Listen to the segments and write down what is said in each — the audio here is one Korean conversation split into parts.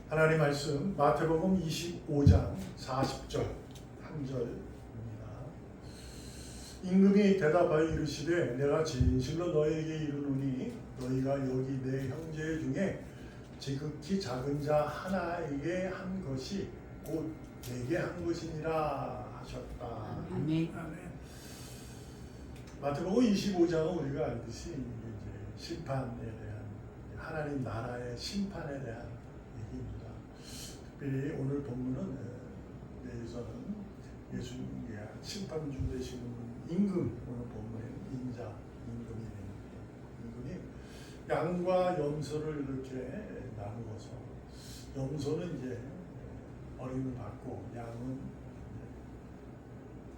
하나님 말씀 마태복음 25장 40절 한 절입니다. 임금이 대답하여 이르시되 내가 진실로 너희에게 이르노니 너희가 여기 내 형제 중에 지극히 작은 자 하나에게 한 것이 곧 내게 한 것이니라 하셨다. 아멘. 마태복음 25장은 우리가 알듯이 이제 심판에 대한 하나님 나라의 심판에 대한 얘기입니다. 특별히 오늘 본문은 내에서는 예수님이 심판주 되시는 임금, 오늘 본문에는 인자, 임금이 됩니다. 임금이 양과 염소를 이렇게 나누어서 염소는 이제 어림을 받고 양은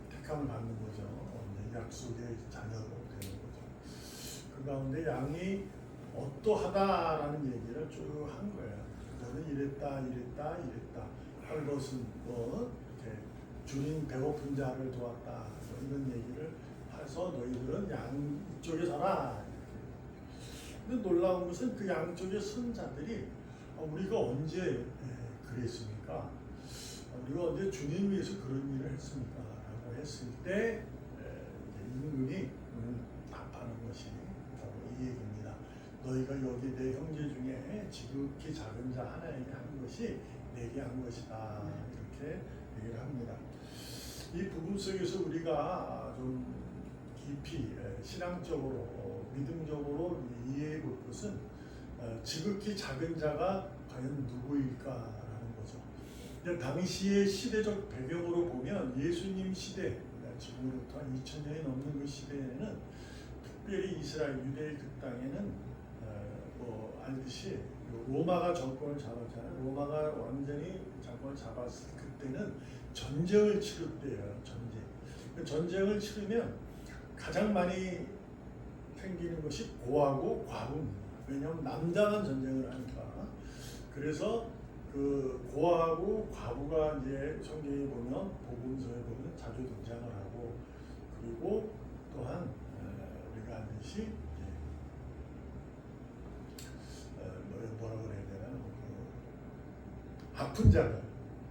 택함을 받는 거죠. 약속의 자녀로 되는 거죠. 그 가운데 양이 어떠하다라는 얘기를 쭉 한 거예요. 너는 이랬다. 할 것은 뭐 이렇게 주님 배고픈 자를 도왔다. 뭐 이런 얘기를 해서 너희들은 양 이쪽에 서라. 근데 놀라운 것은 그 양쪽에 선 자들이 우리가 언제 그랬습니까? 우리가 언제 주님 위해서 그런 일을 했습니까? 라고 했을 때 임금이 답하는 것이 바로 이 얘기입니다. 너희가 여기 내 형제 중에 지극히 작은 자 하나에게 한 것이 내게 한 것이다. 이렇게 얘기를 합니다. 이 부분 속에서 우리가 좀 깊이 신앙적으로 믿음적으로 이해해 볼 것은 지극히 작은 자가 과연 누구일까라는 거죠. 당시의 시대적 배경으로 보면 예수님 시대, 지금으로부터 2000년이 넘는 그 시대에는 특별히 이스라엘 유대의 그 땅에는 뭐 알듯이 로마가 정권을 잡았잖아요. 로마가 완전히 정권을 잡았을 그때는 전쟁을 치를 때예요. 전쟁을 치르면 가장 많이 생기는 것이 고아고 과부입니다. 왜냐하면 남자만 전쟁을 하니까. 그래서 그 고아하고 과부가 이제 성경에 보면 복음서에 보면 자주 등장을 하고, 그리고 또한 우리가 알듯이 뭐라 그래야 되나, 아픈 자들,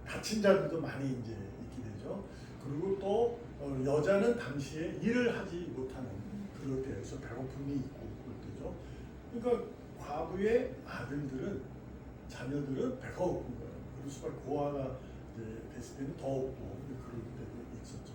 다친 자들도 많이 이제 있게 되죠. 그리고 또 여자는 당시에 일을 하지 못하는 그럴 때에서 배고픔이 있고 그럴 때죠. 그러니까 과부의 아들들은 자녀들은 배가 고픈 거예요. 그럴 수밖에 고아가 됐을 때는 더 없고 그럴 때도 있었죠.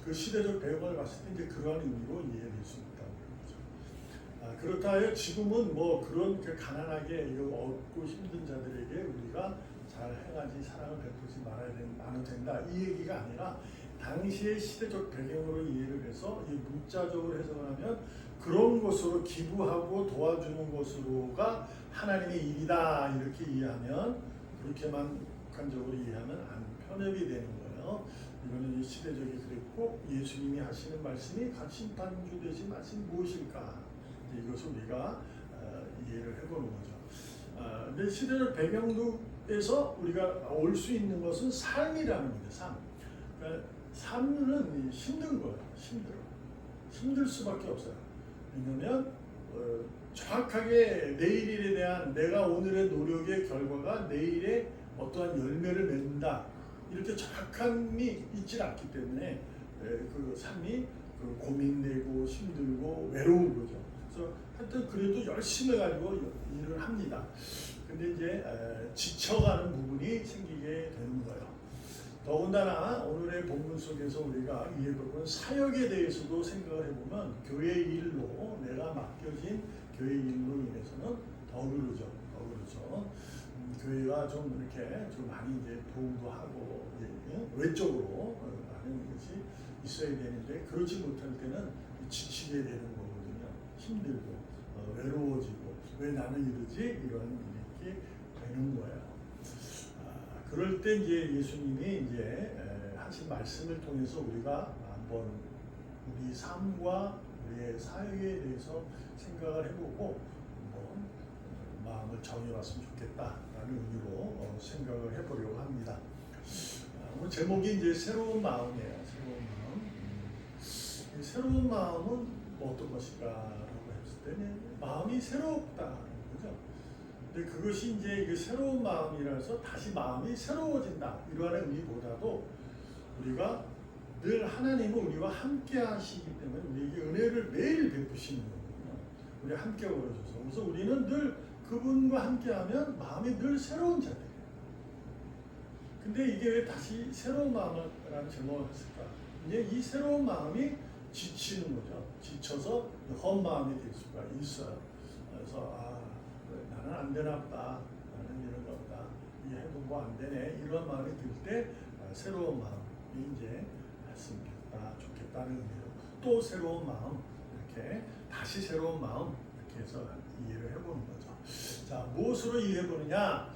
그 시대적 배경을 봤을 때 이제 그러한 의미로 이해될 수 있다고 그러죠. 그렇다 하여 지금은 뭐 그런 그 가난하게 얻고 힘든 자들에게 우리가 잘 행하지 사랑을 베풀지 말아야 된다 이 얘기가 아니라 당시의 시대적 배경으로 이해를 해서 이 문자적으로 해석하면 그런 것으로 기부하고 도와주는 것으로가 하나님의 일이다 이렇게 이해하면, 그렇게만 객관적으로 이해하면 안 편협이 되는 거예요. 이거는 시대적이 그랬고 예수님이 하시는 말씀이 심판주 되신 말씀이 무엇일까? 이것을 우리가 이해를 해보는 거죠. 근데 시대적 배경에서 우리가 올 수 있는 것은 삶이라는 거죠. 삶. 그러니까 삶은 힘든 거예요. 힘들 수밖에 없어요. 왜냐하면 정확하게 내일 일에 대한 내가 오늘의 노력의 결과가 내일의 어떠한 열매를 맺는다 이렇게 정확함이 있지 않기 때문에 그 삶이 고민되고 힘들고 외로운 거죠. 그래서 하여튼 그래도 열심히 해가지고 일을 합니다. 근데 이제 지쳐가는 부분이 생기게 되는 거예요. 더군다나 오늘의 본문 속에서 우리가 이해볼 건 사역에 대해서도 생각을 해보면 교회 일로 내가 맡겨진 교회 일로 인해서는 더 그러죠. 교회가 좀 이렇게 좀 많이 이제 도움도 하고 외적으로 많은 것이 있어야 되는데 그렇지 못할 때는 지치게 되는 거거든요. 힘들고 외로워지고 왜 나는 이러지 이런 일이 되는 거예요. 그럴 때 이제 예수님이 이제 하신 말씀을 통해서 우리가 한번 우리 삶과 우리의 사역에 대해서 생각을 해보고 한번 마음을 정해봤으면 좋겠다라는 의미로 생각을 해보려고 합니다. 오늘 제목이 이제 새로운 마음이에요. 새로운 마음은 뭐 어떤 것일까라고 했을 때는 마음이 새롭다는 거죠. 근데 그것이 이제 이게 새로운 마음이라서 다시 마음이 새로워진다 이러한 의미보다도 우리가 늘 하나님은 우리와 함께 하시기 때문에 우리에게 은혜를 매일 베푸시는 거거든요. 우리 함께 걸어줘서. 그래서 우리는 늘 그분과 함께하면 마음이 늘 새로운 자들이에요. 근데 이게 왜 다시 새로운 마음이라는 제목을 했을까? 이제 이 새로운 마음이 지치는 거죠. 지쳐서 헛 마음이 될 수가 있어요. 그래서 나는 안 되나 보다. 나는 이런 거 없다. 이게 해도 뭐 안 되네. 이런 마음이 들 때 새로운 마음이 이제 했으면 좋겠다는 의미로 또 새로운 마음 이렇게 다시 새로운 마음 이렇게 해서 이해를 해보는 거죠. 자, 무엇으로 이해해보느냐?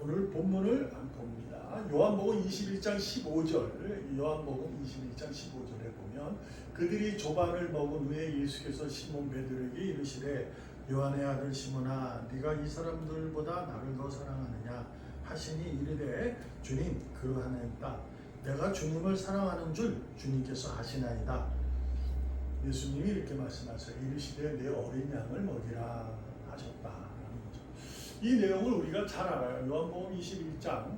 오늘 본문을 봅니다. 요한복음 21장 15절, 요한복음 21장 15절에 보면 그들이 조반을 먹은 후에 예수께서 시몬 베드로에게 이르시되 요한의 아들 시몬아 네가 이 사람들보다 나를 더 사랑하느냐 하시니 이르되 주님 그러하나이다. 내가 주님을 사랑하는 줄 주님께서 아시나이다. 예수님이 이렇게 말씀하세요. 이르시되 내 어린 양을 먹이라 하셨다. 이 내용을 우리가 잘 알아요. 요한복음 21장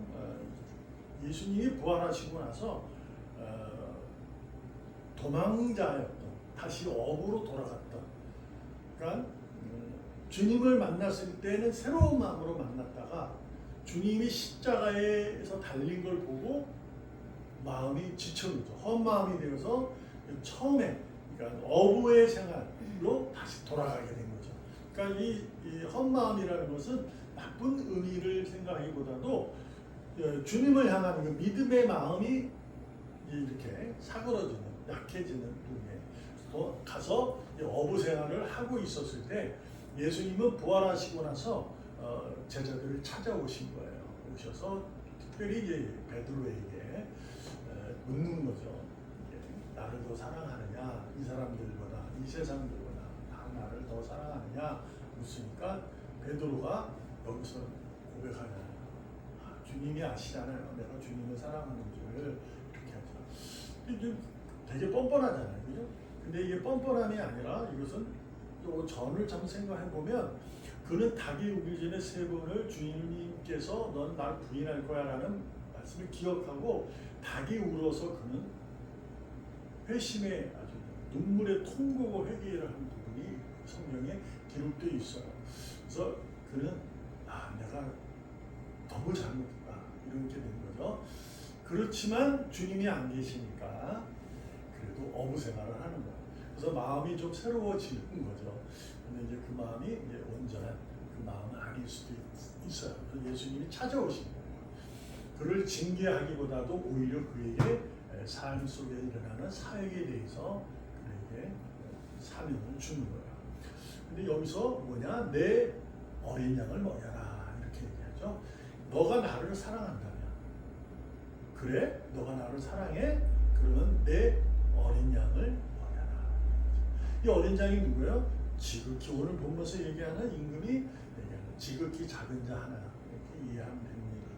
예수님이 부활하시고 나서 도망자였던 다시 어부로 돌아갔던 그러니까 주님을 만났을 때는 새로운 마음으로 만났다가 주님이 십자가에서 달린 걸 보고 마음이 지쳐버리죠. 헛마음이 되어서 처음에 그러니까 어부의 생활로 다시 돌아가게 된 거죠. 그러니까 이 헛마음이라는 것은 나쁜 의미를 생각하기보다도 주님을 향하는 그 믿음의 마음이 이렇게 사그러지는 약해지는 중에 가서 어부 생활을 하고 있었을 때 예수님은 부활하시고 나서 제자들을 찾아오신 거예요. 오셔서 특별히 이제 베드로에게 묻는 거죠. 나를 더 사랑하느냐, 이 사람들보다, 이 세상들보다 다 나를 더 사랑하느냐 묻으니까 베드로가 여기서 고백하잖아요. 주님이 아시잖아요. 내가 주님을 사랑하는 줄 이렇게 하죠. 이게 되게 뻔뻔하잖아요, 그죠? 근데 이게 뻔뻔함이 아니라 이것은 또 전을 좀 생각해 보면 그는 닭이 우기 전에 3번을 주님께서 넌 날 부인할 거야라는 말씀을 기억하고 닭이 울어서 그는 회심에 아주 눈물의 통곡을 회개를 한 부분이 성경에 기록되어 있어요. 그래서 그는 내가 너무 잘못했다 이렇게 된 거죠. 그렇지만 주님이 안 계시니까 그래도 어부 생활을 하는 거예요. 그래서 마음이 좀 새로워지는 거죠. 근데 이제 그 마음이 이제 온전한 그 마음은 아닐 수도 있어요. 그래서 예수님이 찾아오신 거예요. 그를 징계하기보다도 오히려 그에게 삶 속에 일어나는 사역에 대해서 그에게 사명을 주는 거예요. 근데 여기서 뭐냐? 내 어린 양을 먹여라 이렇게 얘기하죠. 너가 나를 사랑한다면 그래? 너가 나를 사랑해? 그러면 내 어린 양을 먹여라. 이 어린 양이 누구예요? 지극히 오늘 본문에서 얘기하는 임금이 얘기하는 지극히 작은 자 하나 이렇게 이해하면 됩니다.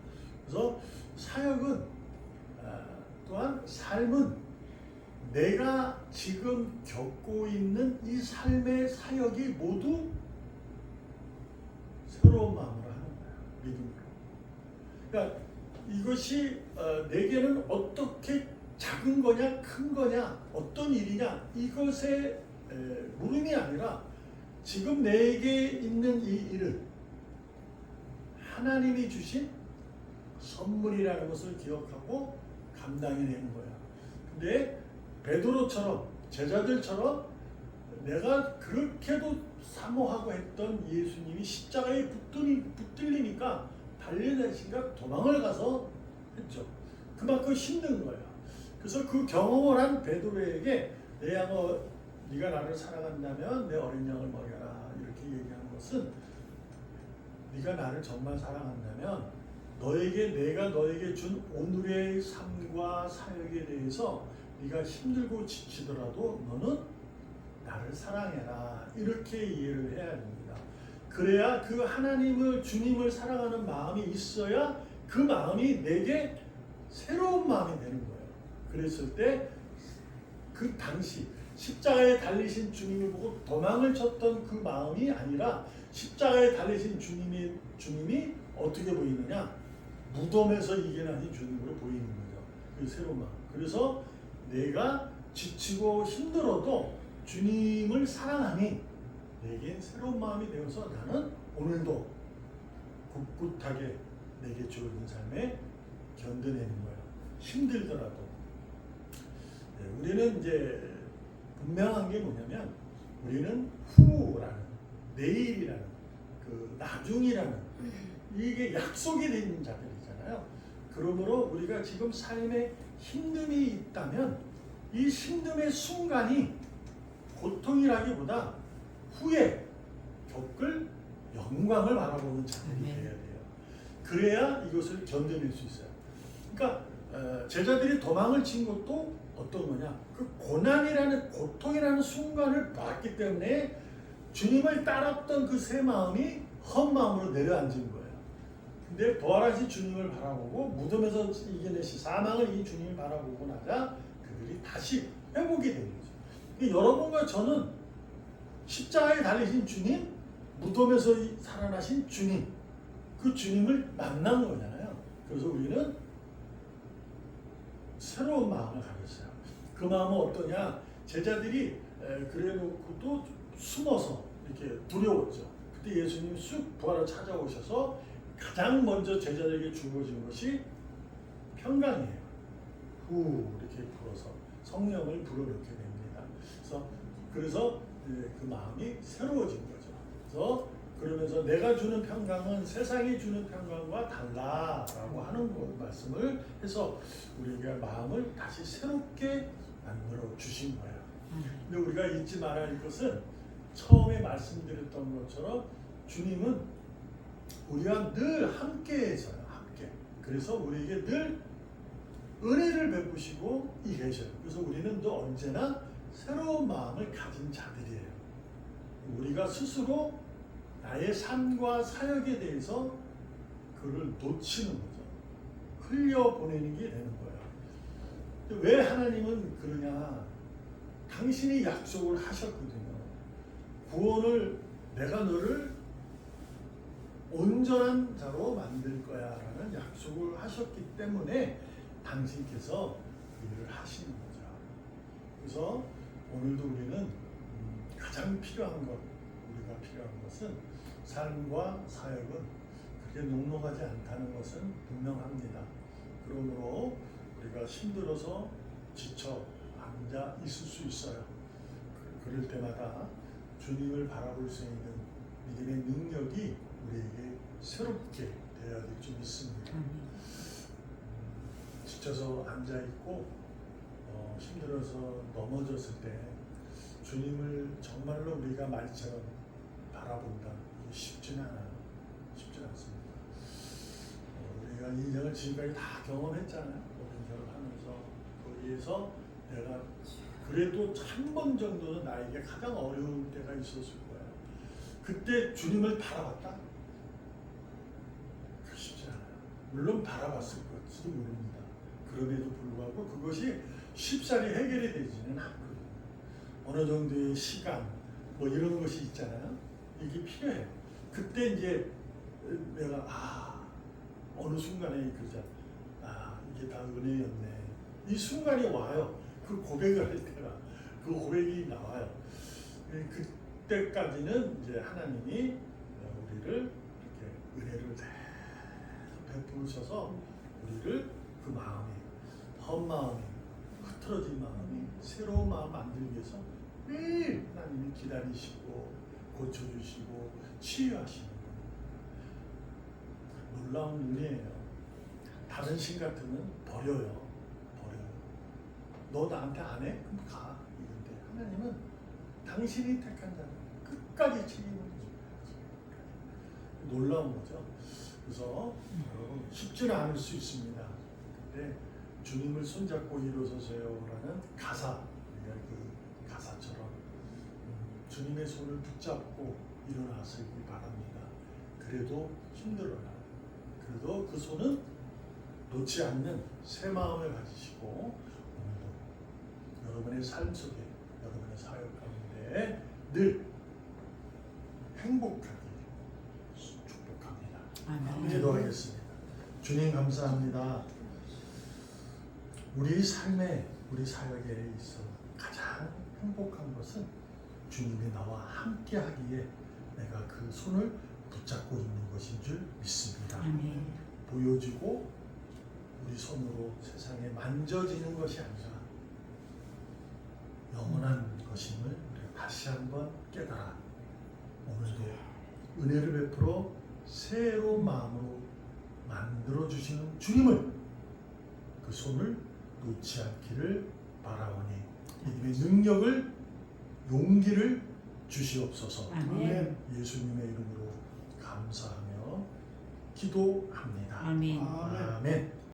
그래서 사역은 또한 삶은 내가 지금 겪고 있는 이 삶의 사역이 모두 새로운 마음으로 하는 거예요. 믿음으로. 그러니까 이것이 내게는 어떻게 작은 거냐 큰 거냐 어떤 일이냐 이것의 물음이 아니라 지금 내게 있는 이 일은 하나님이 주신 선물이라는 것을 기억하고 감당해내는 거야. 근데 베드로처럼 제자들처럼 내가 그렇게도 사모하고 했던 예수님이 십자가에 붙들리니까 달려내신가 도망을 가서 했죠. 그만큼 힘든 거야. 그래서 그 경험을 한 베드로에게 내 양아 네가 나를 사랑한다면 내 어린 양을 먹여라 이렇게 얘기한 것은 네가 나를 정말 사랑한다면 내가 너에게 준 오늘의 삶과 사역에 대해서 네가 힘들고 지치더라도 너는 나를 사랑해라 이렇게 이해를 해야 됩니다. 그래야 그 하나님을 주님을 사랑하는 마음이 있어야 그 마음이 내게 새로운 마음이 되는 거예요. 그랬을 때 그 당시 십자가에 달리신 주님을 보고 도망을 쳤던 그 마음이 아니라 십자가에 달리신 주님이 어떻게 보이느냐? 무덤에서 이겨나신 주님으로 보이는 거죠. 그 새로운 마음. 그래서 내가 지치고 힘들어도 주님을 사랑하니 내겐 새로운 마음이 되어서 나는 오늘도 꿋꿋하게 내게 주어진 삶에 견뎌내는 거야. 힘들더라도. 우리는 이제 분명한 게 뭐냐면 우리는 후라는, 내일이라는, 그 나중이라는 이게 약속이 되는 자들이잖아요. 그러므로 우리가 지금 삶에 힘듦이 있다면 이 힘듦의 순간이 고통이라기보다 후에 겪을 영광을 바라보는 자들이 되어야 돼요. 그래야 이것을 견뎌낼 수 있어요. 그러니까 제자들이 도망을 친 것도 어떤 거냐? 그 고난이라는, 고통이라는 순간을 봤기 때문에 주님을 따랐던 그 새 마음이 헛 마음으로 내려앉은 거예요. 근데 부활하신 주님을 바라보고 무덤에서 이겨내신 사망을 이긴 주님을 바라보고 나자 그들이 다시 회복이 되는 거죠. 여러분과 저는 십자가에 달리신 주님, 무덤에서 살아나신 주님, 그 주님을 만난 거잖아요. 그래서 우리는 새로운 마음을 가졌어요. 그 마음은 어떠냐? 제자들이 그래놓고도 숨어서 이렇게 두려웠죠. 그때 예수님이 쑥 부활을 찾아오셔서 가장 먼저 제자들에게 주어진 것이 평강이에요. 후 이렇게 불어서 성령을 불어넣게 됩니다. 그래서 그 마음이 새로워진 거죠. 그러면서 내가 주는 평강은 세상이 주는 평강과 달라라고 하는 말씀을 해서 우리가 마음을 다시 새롭게 만들어 주신 거예요. 근데 우리가 잊지 말아야 할 것은 처음에 말씀드렸던 것처럼 주님은 우리와 늘 함께 계셔요. 함께. 그래서 우리에게 늘 은혜를 베푸시고 계셔요. 그래서 우리는 또 언제나 새로운 마음을 가진 자들이에요. 우리가 스스로 나의 삶과 사역에 대해서 그를 놓치는 거죠. 흘려보내는 게 되는 거예요. 왜 하나님은 그러냐? 당신이 약속을 하셨거든요. 구원을, 내가 너를 온전한 자로 만들 거야 라는 약속을 하셨기 때문에 당신께서 그 일을 하시는 거죠. 그래서 오늘도 우리는 가장 필요한 것, 우리가 필요한 것은 삶과 사역은 그렇게 녹록하지 않다는 것은 분명합니다. 그러므로 우리가 힘들어서 지쳐 앉아 있을 수 있어요. 그럴 때마다 주님을 바라볼 수 있는 믿음의 능력이 우리에게 새롭게 되어야 될 줄 믿습니다. 지쳐서 앉아 있고 힘들어서 넘어졌을 때 주님을 정말로 우리가 말처럼 바라본다. 쉽지는 않아요. 쉽지 않습니다. 우리가 인생을 지금까지 다 경험했잖아요. 모든 경험하면서 거기에서 내가 그래도 한 번 정도는 나에게 가장 어려운 때가 있었을 거예요. 그때 주님을 바라봤다? 쉽지 않아요. 물론 바라봤을 것지도 모릅니다. 그럼에도 불구하고 그것이 쉽사리 해결이 되지는 않거든요. 어느 정도의 시간, 뭐 이런 것이 있잖아요. 이게 필요해요. 그때 이제 내가 어느 순간에 그러자 이게 다 은혜였네. 이 순간이 와요. 그 고백을 할 때가 그 고백이 나와요. 그때까지는 이제 하나님이 우리를 이렇게 은혜를 베푸셔서 우리를 그 마음이, 헛 마음이, 흐트러진 마음이 새로운 마음 만들기 위해서 매일 하나님이 기다리시고 고쳐주시고 치유하시는 거예요. 놀라운 은혜예요. 다른 신 같으면 버려요. 너 나한테 안 해? 그럼 가. 이런데 하나님은 당신이 택한 자는 끝까지 책임을 져요. 놀라운 거죠. 그래서 여러분 쉽지는 않을 수 있습니다. 근데 주님을 손잡고 일어서세요라는 가사, 우리가 그 가사처럼 주님의 손을 붙잡고 일어나시기 바랍니다. 그래도 힘들어요. 그래도 그 손은 놓지 않는 새 마음을 가지시고 여러분의 삶 속에, 여러분의 사역 가운데 늘 행복하게 아멘. 기도하겠습니다. 주님 감사합니다. 우리 삶에 우리 사역에 있어 가장 행복한 것은 주님이 나와 함께 하기에 내가 그 손을 붙잡고 있는 것인 줄 믿습니다. 아멘. 보여지고 우리 손으로 세상에 만져지는 것이 아니라 영원한 것임을 우리가 다시 한번 깨달아 오늘도 은혜를 베풀어 새로운 마음으로 만들어주시는 주님을 그 손을 놓지 않기를 바라오니 믿음의 능력을 용기를 주시옵소서. 아멘. 예수님의 이름으로 감사하며 기도합니다. 아멘. 아멘.